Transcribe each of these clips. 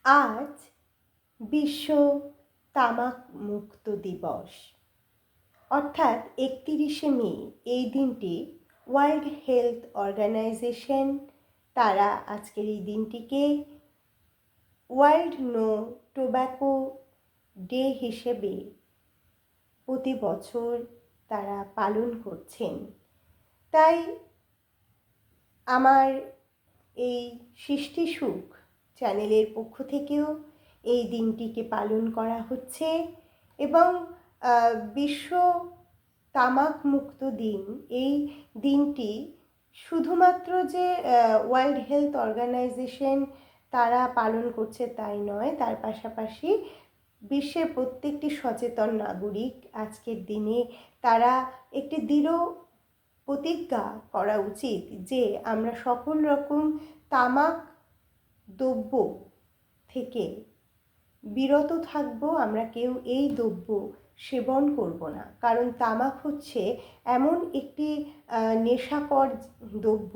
আজ বিশ্ব তামাক মুক্ত দিবস, অর্থাৎ 31শে মে। এই দিনটি ওয়ার্ল্ড হেলথ অর্গানাইজেশন তারা আজকের এই দিনটিকে ওয়ার্ল্ড নো টোব্যাকো ডে হিসেবে প্রতি বছর তারা পালন করছেন। তাই আমার এই সৃষ্টি সুখ চ্যানেলের পক্ষ থেকেও এই দিনটিকে পালন করা হচ্ছে এবং বিশ্ব তামাক মুক্ত দিন, এই দিনটি শুধুমাত্র যে ওয়ার্ল্ড হেলথ অর্গানাইজেশন তারা পালন করছে তাই নয়, তার পাশাপাশি বিশ্বের প্রত্যেকটি সচেতন নাগরিক আজকের দিনে তারা একটি দৃঢ় প্রতিজ্ঞা করা উচিত যে আমরা সকল রকম তামাক দ্রব্য থেকে বিরত থাকব, আমরা কেউ এই দ্রব্য সেবন করব না। কারণ তামাক হচ্ছে এমন একটি নেশাকর দ্রব্য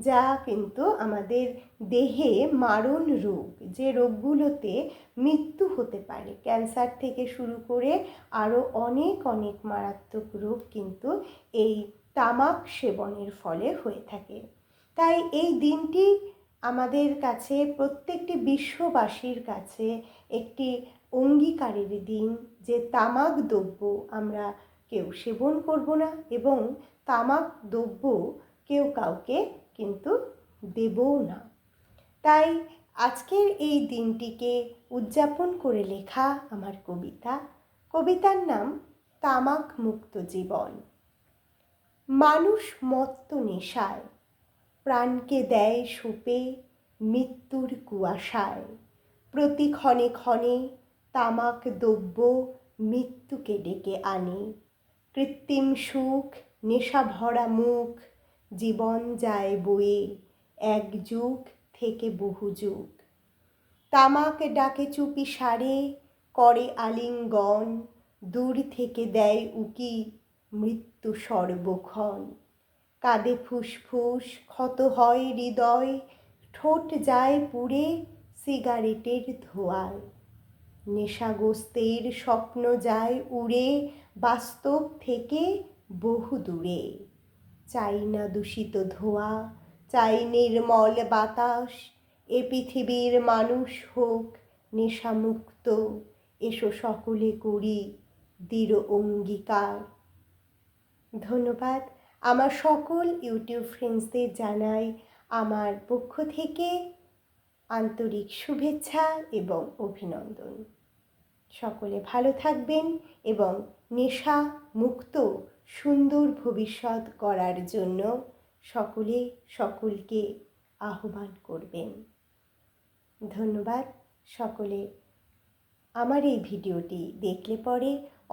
যা কিন্তু আমাদের দেহে মারণ রোগ, যে রোগগুলোতে মৃত্যু হতে পারে, ক্যান্সার থেকে শুরু করে আরও অনেক অনেক মারাত্মক রোগ কিন্তু এই তামাক সেবনের ফলে হয়ে থাকে। তাই এই দিনটি আমাদের কাছে, প্রত্যেকটি বিশ্ববাসীর কাছে একটি অঙ্গীকারের দিন যে তামাক দ্রব্য আমরা কেউ সেবন করব না এবং তামাক দ্রব্য কেউ কাউকে কিন্তু দেবও না। তাই আজকের এই দিনটিকে উদযাপন করে লেখা আমার কবিতার নাম তামাক মুক্ত জীবন। মানুষ মত্ত নেশায় প্রাণকে দেয় সঁপে মৃত্যুর কুয়াশায়, প্রতি ক্ষণে ক্ষণে তামাক দ্রব্য মৃত্যুকে ডেকে আনে। কৃত্রিম সুখ নেশা ভরা মুখ, জীবন যায় বয়ে এক যুগ থেকে বহু যুগ। তামাক ডাকে চুপি সারে করে আলিঙ্গন, দূর থেকে দেয় উকি মৃত্যু সর্বক্ষণ। কাঁদে ফুসফুস ক্ষত হয় হৃদয়, ঠোঁট যায় পুড়ে সিগারেটের ধোঁয়ায়। নেশাগ্রস্তের স্বপ্ন যায় উড়ে বাস্তব থেকে বহু দূরে। চাই না দূষিত ধোঁয়া, চাই নির্মল বাতাস, এ পৃথিবীর মানুষ হোক নেশামুক্ত। এসো সকলে করি দৃঢ় অঙ্গীকার। ধন্যবাদ। আমার সকল ইউটিউব ফ্রেন্ডসদের জানাই আমার পক্ষ থেকে আন্তরিক শুভেচ্ছা এবং অভিনন্দন। সকলে ভালো থাকবেন এবং নেশা মুক্ত সুন্দর ভবিষ্যৎ গড়ার জন্য সকলে সকলকে আহ্বান করবেন। ধন্যবাদ। সকলে আমার এই ভিডিওটি দেখলে পরে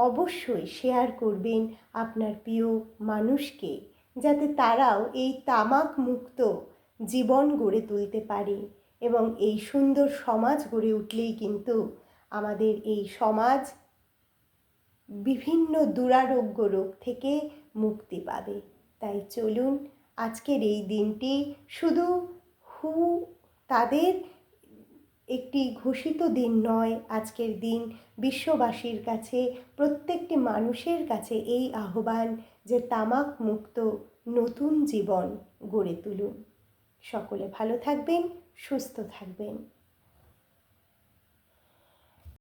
অবশ্যই শেয়ার করবেন আপনার প্রিয় মানুষকে, যাতে তারাও এই তামাক মুক্ত জীবন গড়ে তুলতে পারে এবং এই সুন্দর সমাজ গড়ে উঠলেই কিন্তু আমাদের এই সমাজ বিভিন্ন দুরারোগ্য রোগ থেকে মুক্তি পাবে। তাই চলুন, আজকের এই দিনটি শুধু তাদের একটি ঘোষিত দিন নয়, আজকের দিন বিশ্ববাসীর কাছে, প্রত্যেকটি মানুষের কাছে এই আহ্বান যে তামাক মুক্ত নতুন জীবন গড়ে তুলুন। সকলে ভালো থাকবেন, সুস্থ থাকবেন।